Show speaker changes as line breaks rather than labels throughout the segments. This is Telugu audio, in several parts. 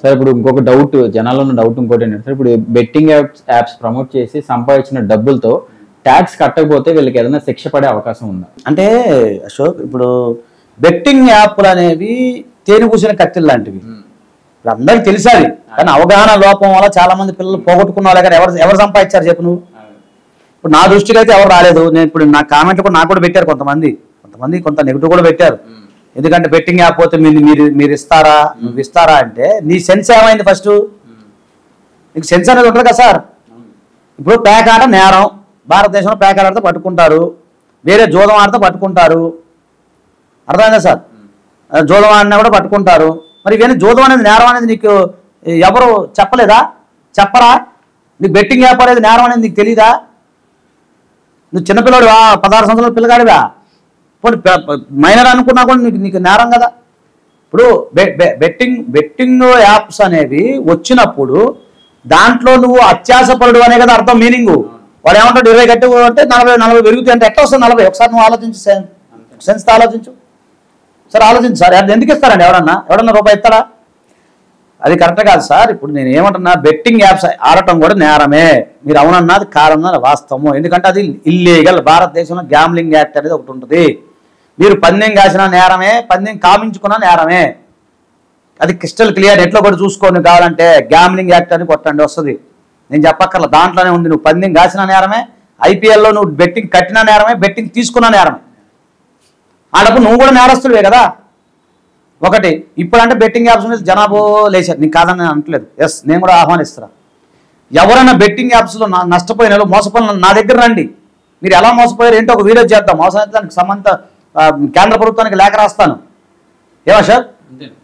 సార్ ఇప్పుడు ఇంకొక డౌట్ జనాల్లో ఉన్న డౌట్ ఇంకోటి ఏంటంటే సార్, ఇప్పుడు బెట్టింగ్ యాప్స్ ప్రమోట్ చేసి సంపాదించిన డబ్బులతో ట్యాక్స్ కట్టకపోతే వీళ్ళకి ఏదైనా శిక్ష పడే అవకాశం ఉందా?
అంటే అశోక్, ఇప్పుడు బెట్టింగ్ యాప్లు అనేవి తేనె కూసిన కత్తిలు లాంటివి. ఇప్పుడు అందరికి తెలిసాది, కానీ అవగాహన లోపం వల్ల చాలా మంది పిల్లలు పోగొట్టుకున్న వాళ్ళ కానీ ఎవరు సంపాదించారు చెప్పు నువ్వు? ఇప్పుడు నా దృష్టికి అయితే ఎవరు రాలేదు. నేను ఇప్పుడు నా కామెంట్లు కూడా నాకు కూడా పెట్టారు కొంతమంది కొంత నెగిటివ్ కూడా పెట్టారు. ఎందుకంటే బెట్టింగ్ యాప్ పోతే మీరు ఇస్తారా, నువ్వు ఇస్తారా అంటే నీ సెన్స్ ఏమైంది? ఫస్ట్ నీకు సెన్స్ అనేది ఉంటుంది కదా సార్. ఇప్పుడు పేకాట నేరం, భారతదేశంలో పేకాట ఆడితే పట్టుకుంటారు, వేరే జూదం ఆడితే పట్టుకుంటారు, అర్థమైందా సార్? జూదం ఆడినా కూడా పట్టుకుంటారు. మరి ఇవన్నీ జూదం అనేది నేరం అనేది నీకు ఎవరు చెప్పరా? నీకు బెట్టింగ్ యాప్ అనేది నేరం అనేది నీకు తెలీదా? నువ్వు చిన్నపిల్లడివా, 16 సంవత్సరాల పిల్లగాడివా, పోనీ మైనర్ అనుకున్నా కూడా నీకు నేరం కదా. ఇప్పుడు బెట్టింగ్ యాప్స్ అనేవి వచ్చినప్పుడు దాంట్లో నువ్వు అత్యాసపరుడు అనే కదా అర్థం, మీనింగు. వాడు ఏమంటాడు 20 కట్టి అంటే 40 పెరుగుతాయి అంటే ఎట్లా వస్తుంది 40? ఒకసారి నువ్వు ఆలోచించు, సెన్స్తో ఆలోచించు సార్, ఆలోచించు సార్. అది ఎందుకు ఇస్తారండి? ఎవడన్నా రూపాయి ఇస్తారా? అది కరెక్ట్ కాదు సార్. ఇప్పుడు నేను ఏమంటున్నా, బెట్టింగ్ యాప్స్ ఆడటం కూడా నేరమే. మీరు అవునన్నది కాదన్నది వాస్తవము. ఎందుకంటే అది ఇల్లీగల్. భారతదేశంలో గ్యామ్లింగ్ యాక్ట్ అనేది ఒకటి ఉంటుంది. మీరు పందెం కాసిన నేరమే, పందెం కామించుకున్న నేరమే. అది క్రిస్టల్ క్లియర్. నెట్లో కూడా చూసుకోండి కావాలంటే, గ్యామ్లింగ్ యాక్ట్ అని కొట్టండి వస్తుంది. నేను చెప్పక్కర్లా, దాంట్లోనే ఉంది. నువ్వు పందెం కాసిన నేరమే, ఐపీఎల్లో నువ్వు బెట్టింగ్ కట్టిన నేరమే, బెట్టింగ్ తీసుకున్న నేరమే. ఆడప్పుడు నువ్వు కూడా నేరస్తుడివే కదా. ఒకటి ఇప్పుడంటే బెట్టింగ్ యాప్స్ మీద జనాభా లేచారు, నీకు కాదని నేను అనట్లేదు. ఎస్, నేను కూడా ఆహ్వానిస్తున్నా. ఎవరైనా బెట్టింగ్ యాప్స్లో నష్టపోయిన మోసపోయిన నా దగ్గర రండి. మీరు ఎలా మోసపోయారు ఏంటో ఒక వీడియో చేద్దాం. మోసానికి సంబంధిత కేంద్ర ప్రభుత్వానికి లేఖ రాస్తాను. ఏమా సార్,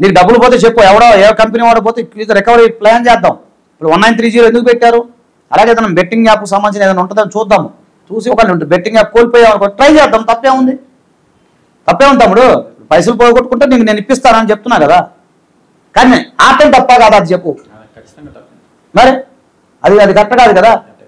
నీకు డబ్బులు పోతే చెప్పు, ఏ కంపెనీ వాడు పోతే రికవరీ ప్లాన్ చేద్దాం. ఇప్పుడు 1930 ఎందుకు పెట్టారు? అలాగే ఏదైనా బెట్టింగ్ యాప్కి సంబంధించిన ఏదైనా ఉంటుందని చూద్దాము. చూసి ఒక బెట్టింగ్ యాప్ కోల్పోయామనుకో ట్రై చేద్దాం. తప్పేముంది తమ్ముడు? పైసలు పోగొట్టుకుంటే నీకు నేను ఇప్పిస్తానని చెప్తున్నా కదా. కానీ ఆటం తప్ప కాదా అది చెప్పు మరి. అది కరెక్ట్ కాదు కదా.